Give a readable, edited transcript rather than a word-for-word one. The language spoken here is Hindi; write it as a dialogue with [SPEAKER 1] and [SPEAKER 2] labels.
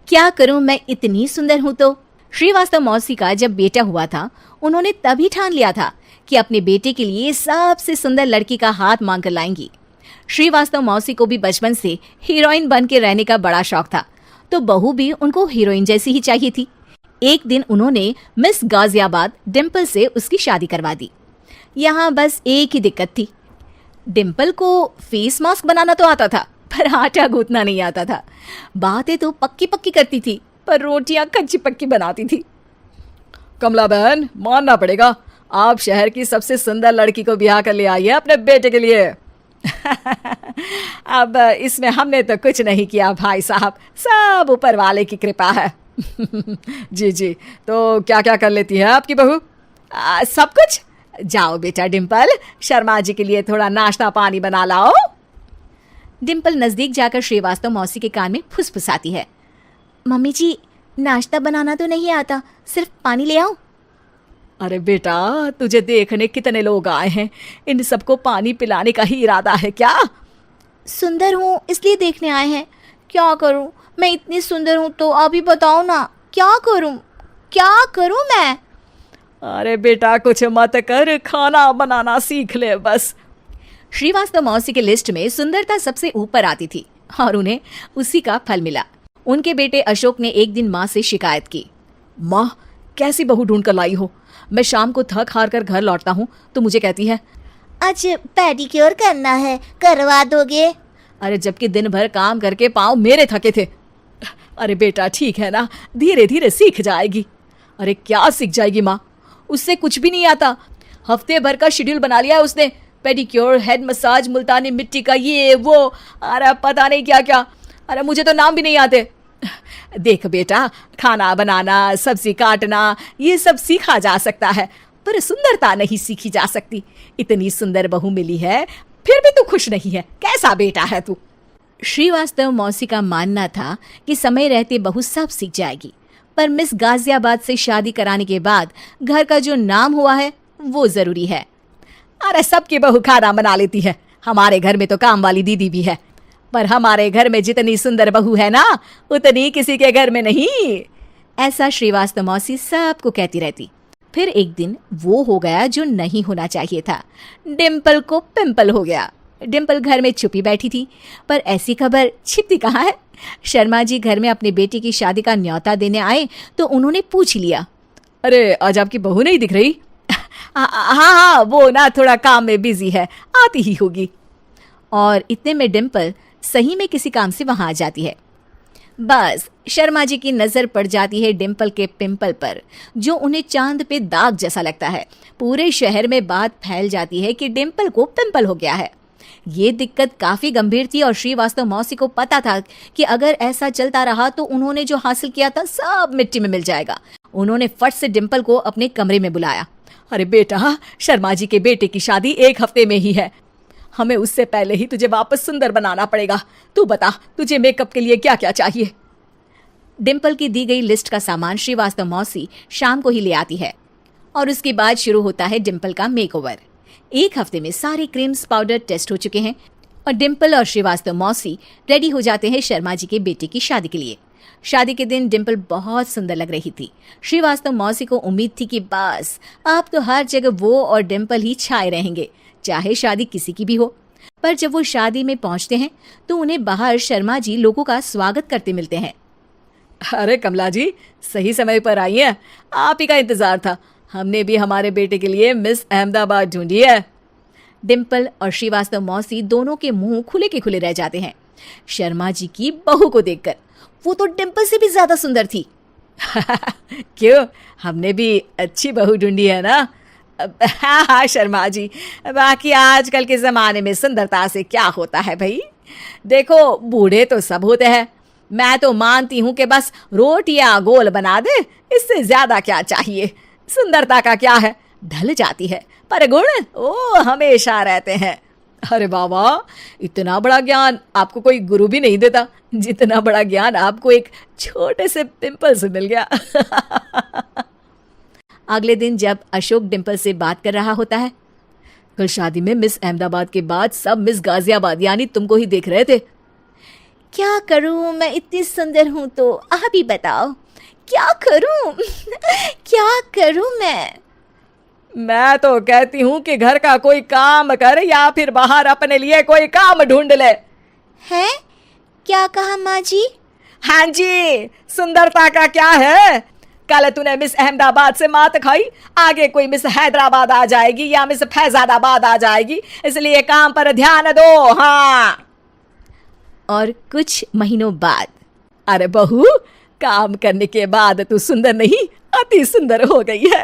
[SPEAKER 1] क्या करूं, मैं इतनी सुंदर हूं तो। श्रीवास्तव मौसी का जब बेटा हुआ था, उन्होंने तभी ठान लिया था कि अपने बेटे के लिए सबसे सुंदर लड़की का हाथ मांग कर लाएंगी। श्रीवास्तव मौसी को भी बचपन से हीरोइन बन के रहने का बड़ा शौक था, तो बहू भी उनको हीरोइन जैसी ही चाहिए थी। एक दिन उन्होंने मिस गाजियाबाद डिम्पल से उसकी शादी करवा दी। यहाँ बस एक ही दिक्कत थी, डिम्पल को फेस मास्क बनाना तो आता था, पर आटा गूंथना नहीं आता था। बातें तो पक्की पक्की करती थी, पर रोटियां कच्ची पक्की बनाती थी।
[SPEAKER 2] कमला बहन, मानना पड़ेगा, आप शहर की सबसे सुंदर लड़की को ब्याह कर ले आई है अपने बेटे के लिए।
[SPEAKER 1] अब इसमें हमने तो कुछ नहीं किया भाई साहब, सब ऊपर वाले की कृपा है।
[SPEAKER 2] जी जी, तो क्या क्या कर लेती है आपकी बहू?
[SPEAKER 1] सब कुछ। जाओ बेटा डिम्पल, शर्मा जी के लिए थोड़ा नाश्ता पानी बना लाओ। डिम्पल नजदीक जाकर श्रीवास्तव मौसी के कान में फुसफुसाती है। मम्मी जी, नाश्ता बनाना तो नहीं आता, सिर्फ पानी ले आओ।
[SPEAKER 2] अरे बेटा, तुझे देखने कितने लोग आए हैं, इन सबको पानी पिलाने का ही इरादा है क्या?
[SPEAKER 1] सुंदर हूँ इसलिए देखने आए हैं। क्या करूँ, मैं इतनी सुंदर हूँ तो अभी बताओ ना, क्या करूँ मैं?
[SPEAKER 2] अरे बेटा, कुछ मत कर, खाना बनाना सीख ले बस।
[SPEAKER 1] श्रीवास्तव मौसी के लिस्ट में सुंदरता सबसे ऊपर आती थी और उन्हें उसी का फल मिला। उनके बेटे अशोक ने एक दिन माँ से शिकायत की।
[SPEAKER 2] माँ, कैसी बहू ढूंढ कर लाई हो? मैं शाम को थक हार कर घर लौटता हूँ तो मुझे कहती है,
[SPEAKER 3] आज पेडिक्योर करना है, करवा दोगे?
[SPEAKER 2] अरे जबकि दिन भर काम करके पाँव मेरे थके थे। अरे बेटा ठीक है ना, धीरे धीरे सीख जाएगी। अरे क्या सीख जाएगी माँ, उससे कुछ भी नहीं आता। हफ्ते भर का शेड्यूल बना लिया है उसने, पेडिक्योर, हेड मसाज, मुल्तानी मिट्टी का ये वो, अरे पता नहीं क्या क्या। अरे मुझे तो नाम भी नहीं आते।
[SPEAKER 1] देख बेटा, खाना बनाना, सब्जी काटना, ये सब सीखा जा सकता है, पर सुंदरता नहीं सीखी जा सकती। इतनी सुंदर बहू मिली है, फिर भी तू खुश नहीं है, कैसा बेटा है तू? श्रीवास्तव मौसी का मानना था कि समय रहते बहू सब सीख जाएगी, पर मिस गाजियाबाद से शादी कराने के बाद घर का जो नाम हुआ है वो जरूरी है। अरे सबकी बहू खाना बना लेती है, हमारे घर में तो काम वाली दीदी भी है, पर हमारे घर में जितनी सुंदर बहू है ना, उतनी किसी के घर में नहीं। ऐसा श्रीवास्तव मौसी सबको कहती रहती। फिर एक दिन वो हो गया जो नहीं होना चाहिए था, डिम्पल को पिंपल हो गया। डिम्पल घर में छुपी बैठी थी, पर ऐसी खबर छिपती कहाँ है। शर्मा जी घर में अपने बेटी की शादी का न्योता देने आए तो उन्होंने पूछ लिया,
[SPEAKER 2] अरे आज आपकी बहू नहीं दिख रही?
[SPEAKER 1] हाँ, वो ना थोड़ा काम में बिजी है, आती ही होगी। और इतने में डिम्पल सही में किसी काम से वहां आ जाती है। बस शर्मा जी की नजर पड़ जाती है डिम्पल के पिंपल पर, जो उन्हें चांद पे दाग जैसा लगता है। पूरे शहर में बात फैल जाती है कि डिम्पल को पिंपल हो गया है। ये दिक्कत काफी गंभीर थी और श्रीवास्तव मौसी को पता था कि अगर ऐसा चलता रहा तो उन्होंने जो हासिल किया था सब मिट्टी में मिल जाएगा। उन्होंने फट से डिम्पल को अपने कमरे में बुलाया।
[SPEAKER 2] अरे बेटा, शर्मा जी के बेटे की शादी 1 हफ्ते में ही है, हमें उससे पहले ही तुझे वापस सुंदर बनाना पड़ेगा। तू बता, तुझे मेकअप के लिए क्या क्या चाहिए?
[SPEAKER 1] डिम्पल की दी गई लिस्ट का सामान श्रीवास्तव मौसी शाम को ही ले आती है और उसके बाद शुरू होता है डिम्पल का मेकओवर। 1 हफ्ते में सारे क्रीम्स पाउडर टेस्ट हो चुके हैं और डिम्पल और श्रीवास्तव मौसी रेडी हो जाते हैं शर्मा जी के बेटे की शादी के लिए। शादी के दिन डिम्पल बहुत सुंदर लग रही थी। श्रीवास्तव मौसी को उम्मीद थी कि बस अब तो हर जगह वो और डिम्पल ही छाए रहेंगे, चाहे शादी किसी की भी हो। पर जब वो शादी में पहुंचते हैं तो उन्हें बाहर शर्मा जी लोगों का स्वागत करते मिलते हैं।
[SPEAKER 2] अरे कमला जी, सही समय पर आई हैं, आप ही का इंतजार था। हमने भी हमारे बेटे के लिए मिस अहमदाबाद ढूंढी है।
[SPEAKER 1] डिम्पल और श्रीवास्तव मौसी दोनों के मुंह खुले के खुले रह जाते हैं शर्मा जी की बहू को देखकर। वो तो डिम्पल से भी ज्यादा सुंदर थी।
[SPEAKER 2] क्यों, हमने भी अच्छी बहू ढूंढी है ना?
[SPEAKER 1] हाँ शर्मा जी, बाकी आजकल के जमाने में सुंदरता से क्या होता है भाई। देखो, बूढ़े तो सब होते हैं, मैं तो मानती हूँ कि बस रोटियां गोल बना दे, इससे ज्यादा क्या चाहिए। सुंदरता का क्या है, ढल जाती है, पर गुण वो हमेशा रहते हैं।
[SPEAKER 2] अरे बाबा, इतना बड़ा ज्ञान आपको कोई गुरु भी नहीं देता, जितना बड़ा ज्ञान आपको एक छोटे से पिंपल से मिल गया।
[SPEAKER 1] अगले दिन जब अशोक डिम्पल से बात कर रहा होता है,
[SPEAKER 2] कल शादी में मिस अहमदाबाद के बाद सब मिस गाजियाबाद यानी तुमको ही देख रहे थे।
[SPEAKER 3] क्या करूं, मैं इतनी सुंदर हूं तो आप ही बताओ क्या करूं क्या करूं
[SPEAKER 2] मैं तो कहती हूँ कि घर का कोई काम कर या फिर बाहर अपने लिए कोई काम ढूंढ ले।
[SPEAKER 3] है? क्या कहा माँ जी?
[SPEAKER 2] हाँ जी, सुंदरता का क्या है? कल तूने मिस अहमदाबाद से मात खाई, आगे कोई मिस हैदराबाद आ जाएगी या मिस फैजादाबाद आ जाएगी, इसलिए काम पर ध्यान दो। हाँ।
[SPEAKER 1] और कुछ महीनों बाद,
[SPEAKER 2] अरे बहू, काम करने के बाद तू सुंदर नहीं, अति सुंदर हो गई है।